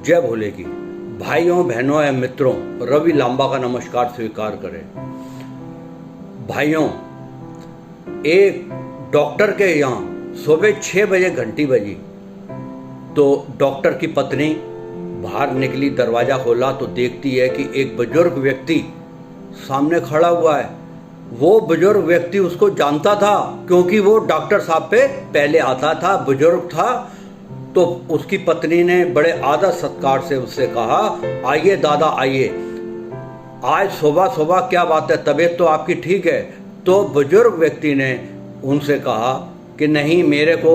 जय भोले की। भाइयों बहनों एवं मित्रों, रवि लांबा का नमस्कार स्वीकार करें। भाइयों, एक डॉक्टर के यहाँ सुबह 6 बजे घंटी बजी तो डॉक्टर की पत्नी बाहर निकली, दरवाज़ा खोला तो देखती है कि एक बुजुर्ग व्यक्ति सामने खड़ा हुआ है। वो बुजुर्ग व्यक्ति उसको जानता था क्योंकि वो डॉक्टर साहब पे पहले आता था, बुजुर्ग था। तो उसकी पत्नी ने बड़े आदर सत्कार से उससे कहा, आइए दादा आइए, आज सुबह सुबह क्या बात है, तबीयत तो आपकी ठीक है? तो बुजुर्ग व्यक्ति ने उनसे कहा कि नहीं, मेरे को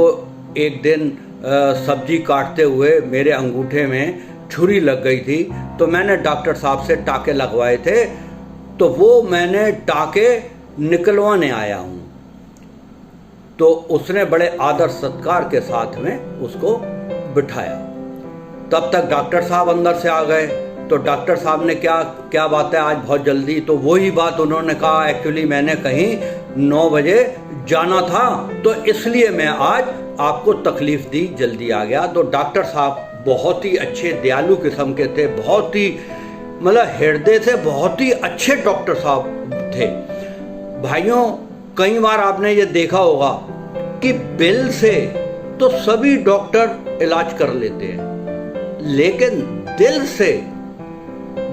एक दिन सब्जी काटते हुए मेरे अंगूठे में छुरी लग गई थी, तो मैंने डॉक्टर साहब से टाँके लगवाए थे, तो वो मैंने टाँके निकलवाने आया हूँ। तो उसने बड़े आदर सत्कार के साथ में उसको बिठाया। तब तक डॉक्टर साहब अंदर से आ गए। तो डॉक्टर साहब ने क्या बात है आज बहुत जल्दी? तो वही बात उन्होंने कहा, एक्चुअली मैंने कहीं 9 बजे जाना था तो इसलिए मैं आज आपको तकलीफ दी, जल्दी आ गया। तो डॉक्टर साहब बहुत ही अच्छे दयालु किस्म के थे, बहुत ही मतलब हृदय से बहुत ही अच्छे डॉक्टर साहब थे। भाइयों, कई बार आपने ये देखा होगा कि बिल से तो सभी डॉक्टर इलाज कर लेते हैं, लेकिन दिल से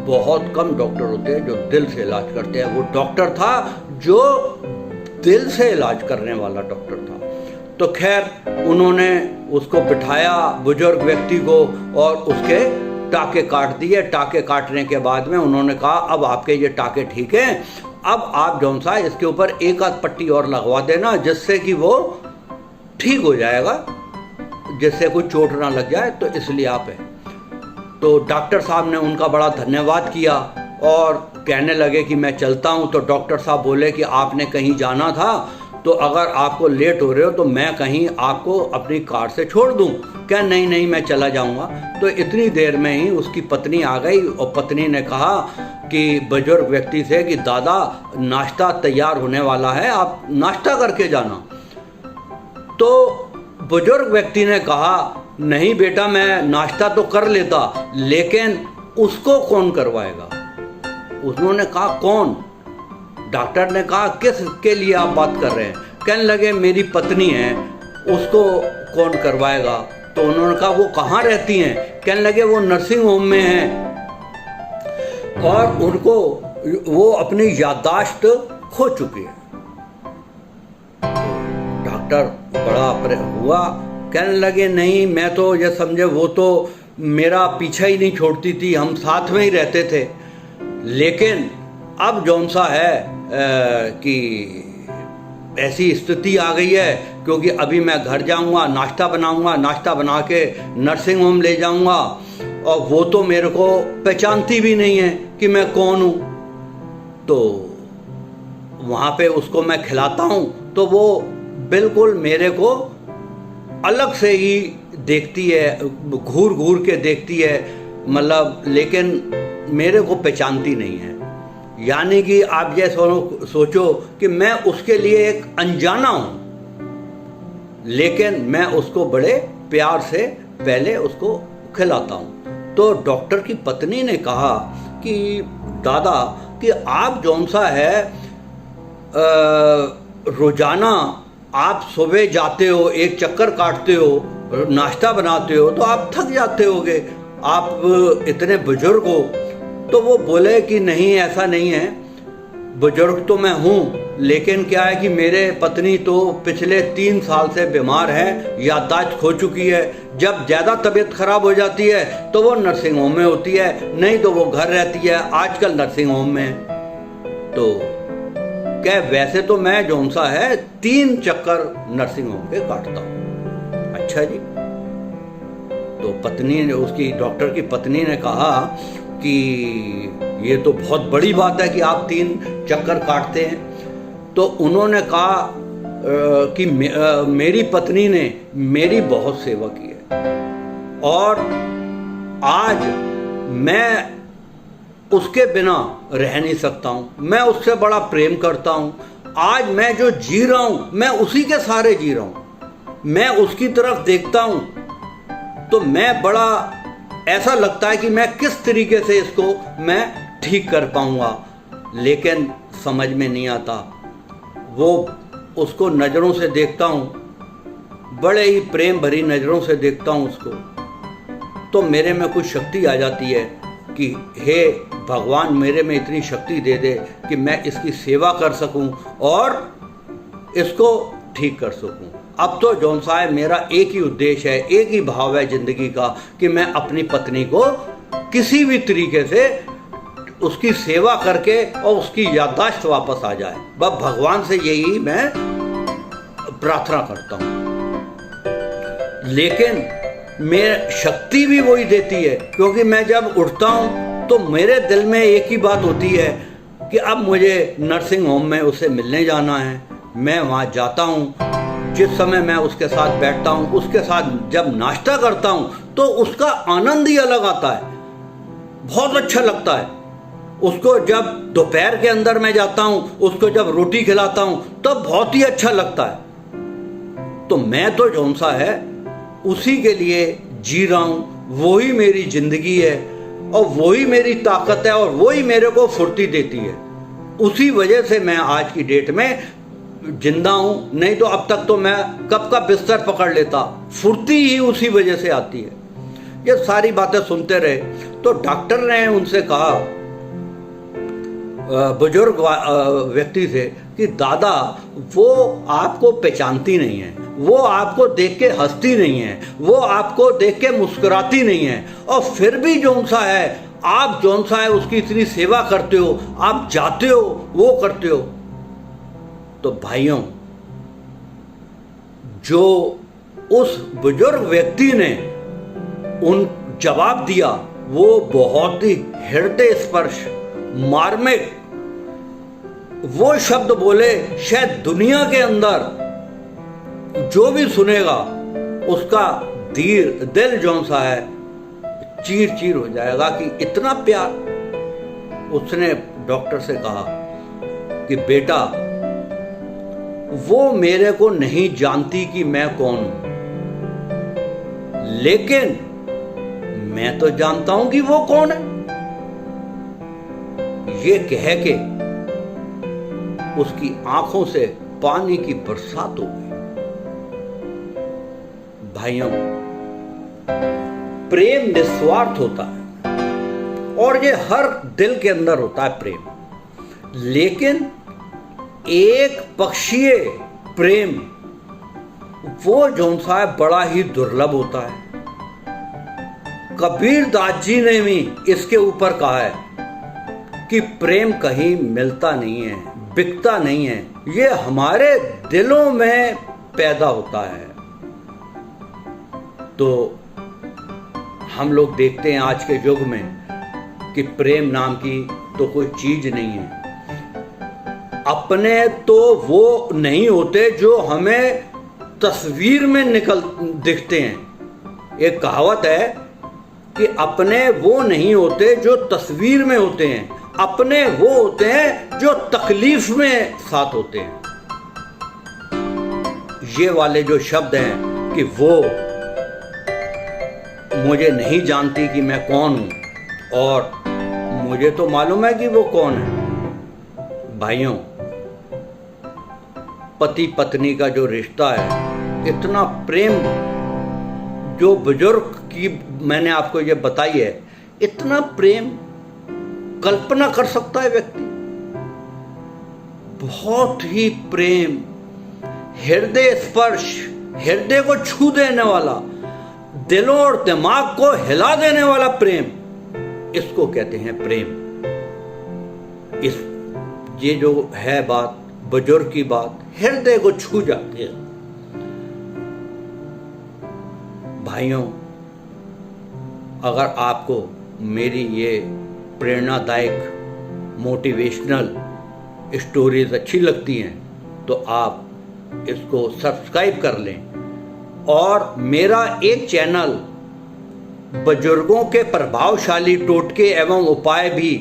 बहुत कम डॉक्टर होते हैं जो दिल से इलाज करते हैं। वो डॉक्टर था जो दिल से इलाज करने वाला डॉक्टर था। तो खैर उन्होंने उसको बिठाया, बुजुर्ग व्यक्ति को, और उसके टाँके काट दिए। टाँके काटने के बाद में उन्होंने कहा, अब आपके ये टाँके ठीक हैं, अब आप जौन सा इसके ऊपर एक आध पट्टी और लगवा देना जिससे कि वो ठीक हो जाएगा, जिससे कोई चोट ना लग जाए, तो इसलिए आप है। तो डॉक्टर साहब ने उनका बड़ा धन्यवाद किया और कहने लगे कि मैं चलता हूँ। तो डॉक्टर साहब बोले कि आपने कहीं जाना था, तो अगर आपको लेट हो रहे हो तो मैं कहीं आपको अपनी कार से छोड़ दूँ क्या? नहीं मैं चला जाऊँगा। तो इतनी देर में ही उसकी पत्नी आ गई और पत्नी ने कहा कि बुजुर्ग व्यक्ति से कि दादा नाश्ता तैयार होने वाला है, आप नाश्ता करके जाना। तो बुजुर्ग व्यक्ति ने कहा, नहीं बेटा, मैं नाश्ता तो कर लेता, लेकिन उसको कौन करवाएगा? उन्होंने कहा, कौन? डॉक्टर ने कहा, किसके लिए आप बात कर रहे हैं? कहने लगे, मेरी पत्नी है, उसको कौन करवाएगा? तो उन्होंने कहा, वो कहाँ रहती हैं? कहने लगे, वो नर्सिंग होम में हैं और उनको वो अपनी याददाश्त खो चुकी है। डॉक्टर बड़ा हुआ, कहने लगे, नहीं, मैं तो ये समझे वो तो मेरा पीछा ही नहीं छोड़ती थी, हम साथ में ही रहते थे, लेकिन अब जौन सा है कि ऐसी स्थिति आ गई है, क्योंकि अभी मैं घर जाऊंगा, नाश्ता बनाऊंगा, नाश्ता बना के नर्सिंग होम ले जाऊंगा, और वो तो मेरे को पहचानती भी नहीं है कि मैं कौन हूँ। तो वहाँ पे उसको मैं खिलाता हूँ तो वो बिल्कुल मेरे को अलग से ही देखती है, घूर घूर के देखती है, मतलब, लेकिन मेरे को पहचानती नहीं है। यानी कि आप ये सोचो कि मैं उसके लिए एक अनजाना हूँ, लेकिन मैं उसको बड़े प्यार से पहले उसको खिलाता हूँ। तो डॉक्टर की पत्नी ने कहा कि दादा कि आप जौन सा है रोजाना आप सुबह जाते हो, एक चक्कर काटते हो, नाश्ता बनाते हो, तो आप थक जाते होगे, आप इतने बुजुर्ग हो। तो वो बोले कि नहीं, ऐसा नहीं है, बुजुर्ग तो मैं हूँ, लेकिन क्या है कि मेरे पत्नी तो पिछले 3 साल से बीमार है, याददाश्त खो चुकी है। जब ज़्यादा तबीयत खराब हो जाती है तो वो नर्सिंग होम में होती है, नहीं तो वो घर रहती है, आजकल नर्सिंग होम में। तो क्या वैसे तो मैं जौन सा है 3 चक्कर नर्सिंग होम के काटता हूँ। अच्छा जी। तो पत्नी ने, उसकी डॉक्टर की पत्नी ने कहा कि ये तो बहुत बड़ी बात है कि आप 3 चक्कर काटते हैं। तो उन्होंने कहा कि मेरी पत्नी ने मेरी बहुत सेवा की है और आज मैं उसके बिना रह नहीं सकता हूँ, मैं उससे बड़ा प्रेम करता हूँ। आज मैं जो जी रहा हूँ मैं उसी के सहारे जी रहा हूँ, मैं उसकी तरफ देखता हूँ तो मैं बड़ा ऐसा लगता है कि मैं किस तरीके से इसको मैं ठीक कर पाऊंगा, लेकिन समझ में नहीं आता। वो उसको नज़रों से देखता हूँ, बड़े ही प्रेम भरी नज़रों से देखता हूँ उसको, तो मेरे में कुछ शक्ति आ जाती है कि हे भगवान, मेरे में इतनी शक्ति दे दे कि मैं इसकी सेवा कर सकूं और इसको ठीक कर सकूं। अब तो जौन सा है, मेरा एक ही उद्देश्य है, एक ही भाव है ज़िंदगी का कि मैं अपनी पत्नी को किसी भी तरीके से उसकी सेवा करके और उसकी याददाश्त वापस आ जाए। बस भगवान से यही मैं प्रार्थना करता हूँ। लेकिन मेरी शक्ति भी वही देती है, क्योंकि मैं जब उठता हूँ तो मेरे दिल में एक ही बात होती है कि अब मुझे नर्सिंग होम में उससे मिलने जाना है। मैं वहाँ जाता हूँ, जिस समय मैं उसके साथ बैठता हूँ, उसके साथ जब नाश्ता करता हूँ तो उसका आनंद ही अलग आता है, बहुत अच्छा लगता है। उसको जब दोपहर के अंदर मैं जाता हूँ, उसको जब रोटी खिलाता हूँ तब बहुत ही अच्छा लगता है। तो मैं तो जौन सा है उसी के लिए जी रहा हूँ, वही मेरी ज़िंदगी है और वही मेरी ताकत है और वही मेरे को फुर्ती देती है। उसी वजह से मैं आज की डेट में जिंदा हूँ, नहीं तो अब तक तो मैं कब का बिस्तर पकड़ लेता। फुर्ती ही उसी वजह से आती है। ये सारी बातें सुनते रहे तो डॉक्टर ने उनसे कहा, बुजुर्ग व्यक्ति से, कि दादा वो आपको पहचानती नहीं है, वो आपको देख के हंसती नहीं है, वो आपको देख के मुस्कुराती नहीं है, और फिर भी जौन सा है आप जौन सा है उसकी इतनी सेवा करते हो, आप जाते हो, वो करते हो। तो भाइयों, जो उस बुजुर्ग व्यक्ति ने उन जवाब दिया वो बहुत ही हृदय स्पर्श मार्मिक वो शब्द बोले, शायद दुनिया के अंदर जो भी सुनेगा उसका दिल जौन सा है चीर चीर हो जाएगा कि इतना प्यार। उसने डॉक्टर से कहा कि बेटा, वो मेरे को नहीं जानती कि मैं कौन हूं, लेकिन मैं तो जानता हूं कि वो कौन है। ये कह के उसकी आंखों से पानी की बरसात हो गई। भाइयों, प्रेम निस्वार्थ होता है और ये हर दिल के अंदर होता है प्रेम, लेकिन एक पक्षीय प्रेम वो जौन सा है बड़ा ही दुर्लभ होता है। कबीर दास जी ने भी इसके ऊपर कहा है कि प्रेम कहीं मिलता नहीं है, बिकता नहीं है, ये हमारे दिलों में पैदा होता है। तो हम लोग देखते हैं आज के युग में कि प्रेम नाम की तो कोई चीज नहीं है। अपने तो वो नहीं होते जो हमें तस्वीर में दिखते हैं। एक कहावत है कि अपने वो नहीं होते जो तस्वीर में होते हैं, अपने वो होते हैं जो तकलीफ में साथ होते हैं। ये वाले जो शब्द हैं कि वो मुझे नहीं जानती कि मैं कौन हूं और मुझे तो मालूम है कि वो कौन है। भाइयों, पति पत्नी का जो रिश्ता है, इतना प्रेम जो बुजुर्ग की मैंने आपको ये बताई है, इतना प्रेम कल्पना कर सकता है व्यक्ति? बहुत ही प्रेम, हृदय स्पर्श, हृदय को छू देने वाला, दिलों और दिमाग को हिला देने वाला प्रेम, इसको कहते हैं प्रेम। ये जो है बात, बुजुर्ग की बात, हृदय को छू जाती है। भाइयों, अगर आपको मेरी ये प्रेरणादायक मोटिवेशनल स्टोरीज अच्छी लगती हैं तो आप इसको सब्सक्राइब कर लें, और मेरा एक चैनल बुजुर्गों के प्रभावशाली टोटके एवं उपाय भी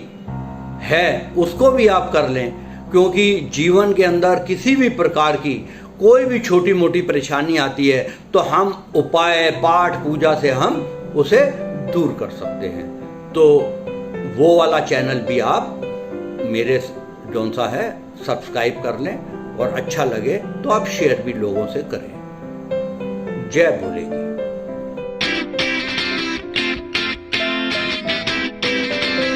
है, उसको भी आप कर लें, क्योंकि जीवन के अंदर किसी भी प्रकार की कोई भी छोटी मोटी परेशानी आती है तो हम उपाय, पाठ, पूजा से हम उसे दूर कर सकते हैं। तो वो वाला चैनल भी आप मेरे जौन सा है सब्सक्राइब कर लें, और अच्छा लगे तो आप शेयर भी लोगों से करें। जय भोले की।